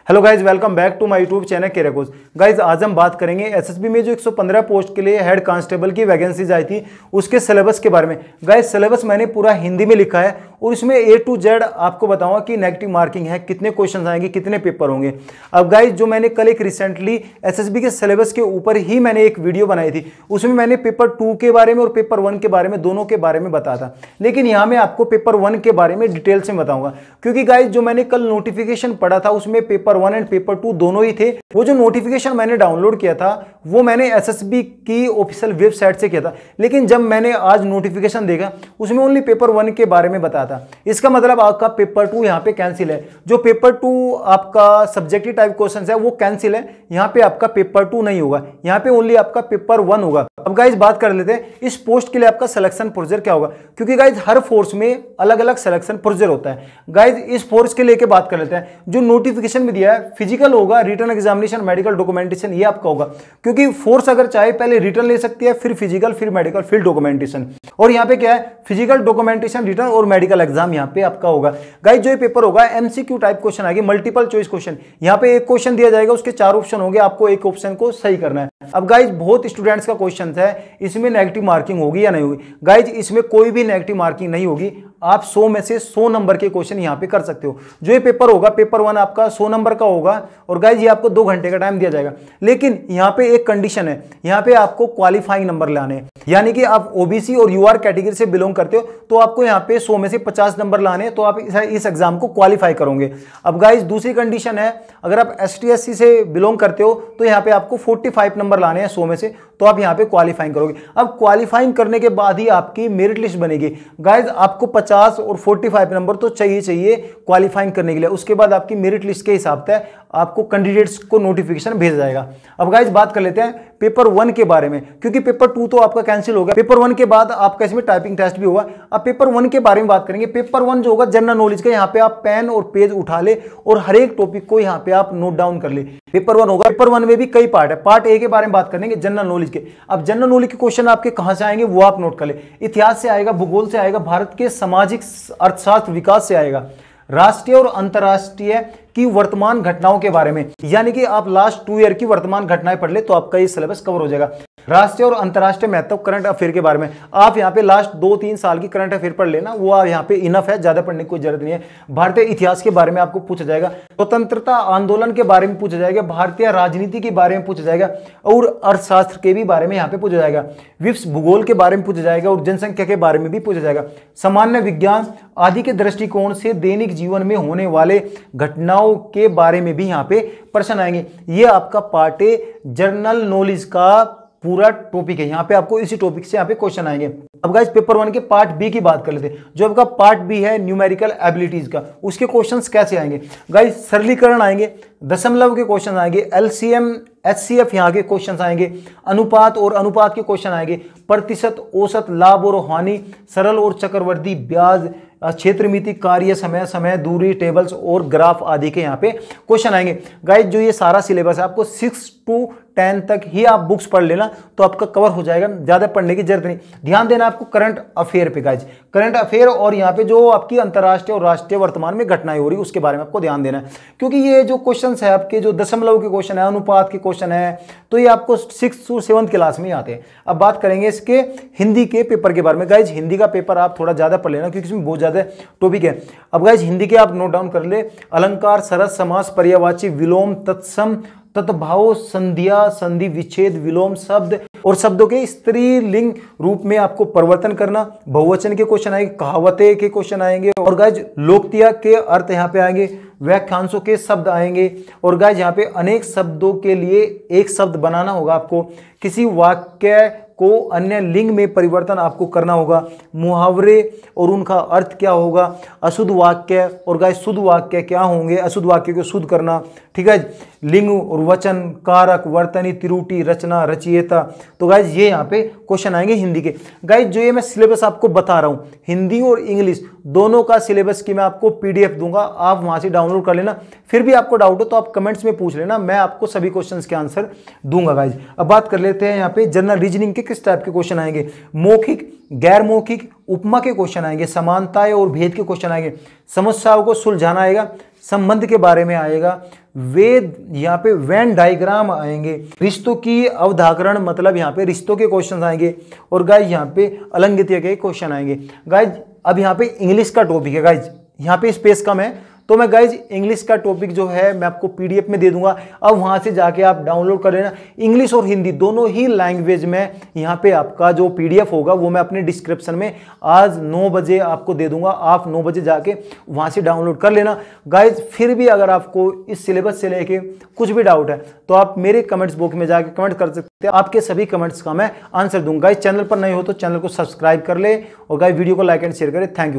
Hello guys, welcome back to my YouTube channel career coach. Guys आज हम बात करेंगे एसएसबी में जो 115 पोस्ट के लिए हेड कांस्टेबल की वैकेंसीज आई थी उसके सिलेबस के बारे में। गाइज सिलेबस मैंने पूरा हिंदी में लिखा है और इसमें A to Z आपको बताऊंगा कि नेगेटिव मार्किंग है, कितने क्वेश्चन आएंगे, कितने पेपर होंगे। अब गाइज जो मैंने कल एक रिसेंटली एसएसबी के सिलेबस के ऊपर ही मैंने एक वीडियो बनाई थी, उसमें मैंने पेपर 2 के बारे में और पेपर 1 के बारे में, दोनों के बारे में बताया था। लेकिन यहाँ मैं आपको पेपर 1 के बारे में डिटेल से बताऊंगा, क्योंकि गाइज जो मैंने कल नोटिफिकेशन पढ़ा था उसमें पेपर 1 एंड पेपर 2 दोनों ही थे। वो जो नोटिफिकेशन मैंने डाउनलोड किया था वो मैंने एसएसबी की ऑफिशियल वेबसाइट से किया था, लेकिन जब मैंने आज नोटिफिकेशन देखा उसमें ओनली पेपर 1 के बारे में बताया था। इसका मतलब आपका पेपर 2 यहाँ पे कैंसिल है। जो पेपर 2 आपका सब्जेक्टिव टाइप क्वेश्चन है वो कैंसिल है, यहाँ पे आपका पेपर 2 नहीं होगा, यहाँ पे ओनली आपका पेपर 1 होगा। अब गाइज बात कर लेते हैं इस पोस्ट के लिए आपका सिलेक्शन प्रोसीजर क्या होगा, क्योंकि गाइज हर फोर्स में अलग अलग सिलेक्शन प्रोसीजर होता है। गाइज इस फोर्स के लेके बात कर लेते हैं। जो नोटिफिकेशन में दिया है फिजिकल होगा, रिटन एग्जामिनेशन, मेडिकल डॉक्यूमेंटेशन, ये आपका होगा, क्योंकि फोर्स अगर चाहे पहले रिटन ले सकती है, फिर फिजिकल, फिर मेडिकल, फिर डॉक्यूमेंटेशन। और यहाँ पे क्या है, फिजिकल, डॉक्यूमेंटेशन, रिटन और मेडिकल एग्जाम यहाँ पे आपका होगा। गाइज जो ये पेपर होगा एमसीक्यू टाइप क्वेश्चन आएगी, मल्टीपल चॉइस क्वेश्चन। यहाँ पे एक क्वेश्चन दिया जाएगा, उसके 4 ऑप्शन होंगे, आपको एक ऑप्शन को सही करना है। अब गाइज बहुत स्टूडेंट्स का क्वेश्चन है इसमें नेगेटिव मार्किंग होगी या नहीं होगी। गाइज इसमें कोई भी नेगेटिव मार्किंग नहीं होगी। आप 100 में से 100 नंबर के क्वेश्चन यहाँ पे कर सकते हो। जो ये पेपर होगा पेपर 1 आपका 100 नंबर का होगा और गाइज ये आपको 2 घंटे का टाइम दिया जाएगा। लेकिन यहाँ पे एक कंडीशन है, यहाँ पे आपको क्वालिफाइंग नंबर लाने हैं, यानी कि आप ओबीसी और यूआर कैटेगरी से बिलोंग करते हो तो आपको यहाँ पे 100 में से 50 नंबर लाने हैं, तो आप इस एग्जाम को क्वालिफाई करोगे। अब गाइज दूसरी कंडीशन है, अगर आप ST/SC से बिलोंग करते हो तो यहाँ पे आपको 45 नंबर लाने हैं 100 में से, तो आप यहाँ पे क्वालिफाइंग करोगे। अब क्वालिफाइंग करने के बाद ही आपकी मेरिट लिस्ट बनेगी। गाइज आपको 50 और 45 नंबर तो चाहिए क्वालिफाइंग करने के लिए। उसके बाद आपकी मेरिट लिस्ट के हिसाब से आपको कैंडिडेट्स को नोटिफिकेशन भेजा जाएगा। अब गाइज बात कर लेते हैं पेपर 1 के बारे में, क्योंकि पेपर 2 तो आपका कैंसिल होगा। पेपर 1 के बाद आपका इसमें टाइपिंग टेस्ट भी होगा। अब पेपर 1 के बारे में बात करेंगे। पेपर 1 जो होगा जनरल नॉलेज का, यहाँ पे आप पेन और पेज उठा ले और हर एक टॉपिक को यहाँ पे आप नोट डाउन कर ले। पेपर 1 होगा। पेपर 1 में भी कई पार्ट है। पार्ट A के बारे में बात करेंगे जनरल नॉलेज के। अब जनरल नॉलेज के क्वेश्चन आपके कहां से आएंगे वो आप नोट कर ले। इतिहास से आएगा, भूगोल से आएगा, भारत के सामाजिक अर्थशास्त्र विकास से आएगा, राष्ट्रीय और अंतरराष्ट्रीय की वर्तमान घटनाओं के बारे में, यानी कि आप लास्ट 2 ईयर की वर्तमान घटनाएं पढ़ ले तो आपका ये सिलेबस कवर हो जाएगा। राष्ट्रीय और अंतरराष्ट्रीय महत्व करंट अफेयर के बारे में आप यहाँ पे लास्ट 2-3 साल की करंट अफेयर पढ़ लेना, वो आप यहाँ पे इनफ है, ज्यादा पढ़ने की कोई जरूरत नहीं है। भारतीय इतिहास के बारे में आपको पूछा जाएगा, स्वतंत्रता आंदोलन के बारे में पूछा जाएगा, भारतीय राजनीति के बारे में पूछा जाएगा और अर्थशास्त्र के भी बारे में यहाँ पे पूछा जाएगा, विश्व भूगोल के बारे में पूछा जाएगा और जनसंख्या के बारे में भी पूछा जाएगा। सामान्य विज्ञान आदि के दृष्टिकोण से दैनिक जीवन में होने वाले घटनाओं के बारे में भी यहाँ पे प्रश्न आएंगे। ये आपका पार्ट ए जनरल नॉलेज का पूरा टॉपिक है। यहाँ पे आपको इसी टॉपिक से यहाँ पे क्वेश्चन आएंगे। अब गाइस पेपर 1 के पार्ट बी की बात कर लेते हैं। जो आपका पार्ट बी है न्यूमेरिकल एबिलिटीज का, उसके क्वेश्चंस कैसे आएंगे। गाइस सरलीकरण आएंगे, दशमलव के क्वेश्चन आएंगे, LCM HCF यहाँ के क्वेश्चन आएंगे, अनुपात और अनुपात के क्वेश्चन आएंगे, प्रतिशत, औसत, लाभ और हानि, सरल और चक्रवर्ती ब्याज, क्षेत्रमिति, कार्य समय, समय दूरी, टेबल्स और ग्राफ आदि के यहाँ पे क्वेश्चन आएंगे। गाइस जो ये सारा सिलेबस है आपको 6 to 10 तक ही आप बुक्स पढ़ लेना तो आपका कवर हो जाएगा, ज्यादा पढ़ने की जरूरत नहीं। ध्यान देना आपको करंट अफेयर पे गाइस, करंट अफेयर और यहाँ पे जो आपकी अंतरराष्ट्रीय और राष्ट्रीय वर्तमान में घटनाएं हो रही उसके बारे में आपको ध्यान देना है, क्योंकि ये जो क्वेश्चन है आपके, जो दशमलव के क्वेश्चन है, अनुपात के क्वेश्चन है, तो ये आपको 6th to 7th क्लास में ही आते हैं। अब बात करेंगे इसके हिंदी के पेपर के बारे में। गाइज हिंदी का पेपर आप थोड़ा ज्यादा पढ़ लेना, क्योंकि इसमें बहुत ज्यादा टॉपिक है। अब गाइज हिंदी के आप नोट डाउन कर ले। अलंकार, सरस, समास, पर्यायवाची, विलोम, तत्सम, तत्भाव, संध्या, संधि विच्छेद, विलोम शब्द और शब्दों के स्त्रीलिंग रूप में आपको परिवर्तन करना, बहुवचन के क्वेश्चन आएंगे, कहावतें के क्वेश्चन आएंगे और गाइज लोकतिया के अर्थ यहाँ पे आएंगे, व्याख्यांशों के शब्द आएंगे और गाइज यहाँ पे अनेक शब्दों के लिए एक शब्द बनाना होगा आपको, किसी वाक्य को अन्य लिंग में परिवर्तन आपको करना होगा, मुहावरे और उनका अर्थ क्या होगा, अशुद्ध वाक्य और गाइस शुद्ध वाक्य क्या होंगे, अशुद्ध वाक्य को शुद्ध करना, ठीक है, लिंग और वचन, कारक, वर्तनी, त्रुटि, रचना, रचयिता। तो गाइज ये यहाँ पे क्वेश्चन आएंगे हिंदी के। गाइज जो ये मैं सिलेबस आपको बता रहा हूँ हिंदी और इंग्लिश दोनों का सिलेबस की मैं आपको PDF दूंगा, आप वहां से डाउनलोड कर लेना। फिर भी आपको डाउट हो तो आप कमेंट्स में पूछ लेना, मैं आपको सभी क्वेश्चंस के आंसर दूंगा गाइज। अब बात कर लेते हैं यहाँ पे जनरल रीजनिंग के किस टाइप के क्वेश्चन आएंगे, मौखिक, गैर मौखिक, उपमा के क्वेश्चन आएंगे, समानताएं और भेद के क्वेश्चन आएंगे, समस्याओं को सुलझाना आएगा, संबंध के बारे में आएगा, वेद यहाँ पे वेन डायग्राम आएंगे, रिश्तों की अवधारण मतलब यहाँ पे रिश्तों के क्वेश्चन आएंगे, और गाइज यहाँ पे अलंकृत के क्वेश्चन आएंगे। गाइज अब यहाँ पे इंग्लिश का टॉपिक है, गाइज यहाँ पे स्पेस कम है तो मैं गाइज इंग्लिश का टॉपिक जो है मैं आपको पीडीएफ में दे दूंगा, अब वहां से जाके आप डाउनलोड कर लेना। इंग्लिश और हिंदी दोनों ही लैंग्वेज में यहाँ पे आपका जो पीडीएफ होगा वो मैं अपने डिस्क्रिप्शन में आज 9 बजे आपको दे दूंगा, आप 9 बजे जाके वहां से डाउनलोड कर लेना। गाइज फिर भी अगर आपको इस सिलेबस से लेके कुछ भी डाउट है तो आप मेरे कमेंट्स बॉक्स में जाके कमेंट कर सकते हैं, आपके सभी कमेंट्स का मैं आंसर दूंगा। गाइज चैनल पर नए हो तो चैनल को सब्सक्राइब कर ले और गाइज वीडियो को लाइक एंड शेयर करें। Thank you.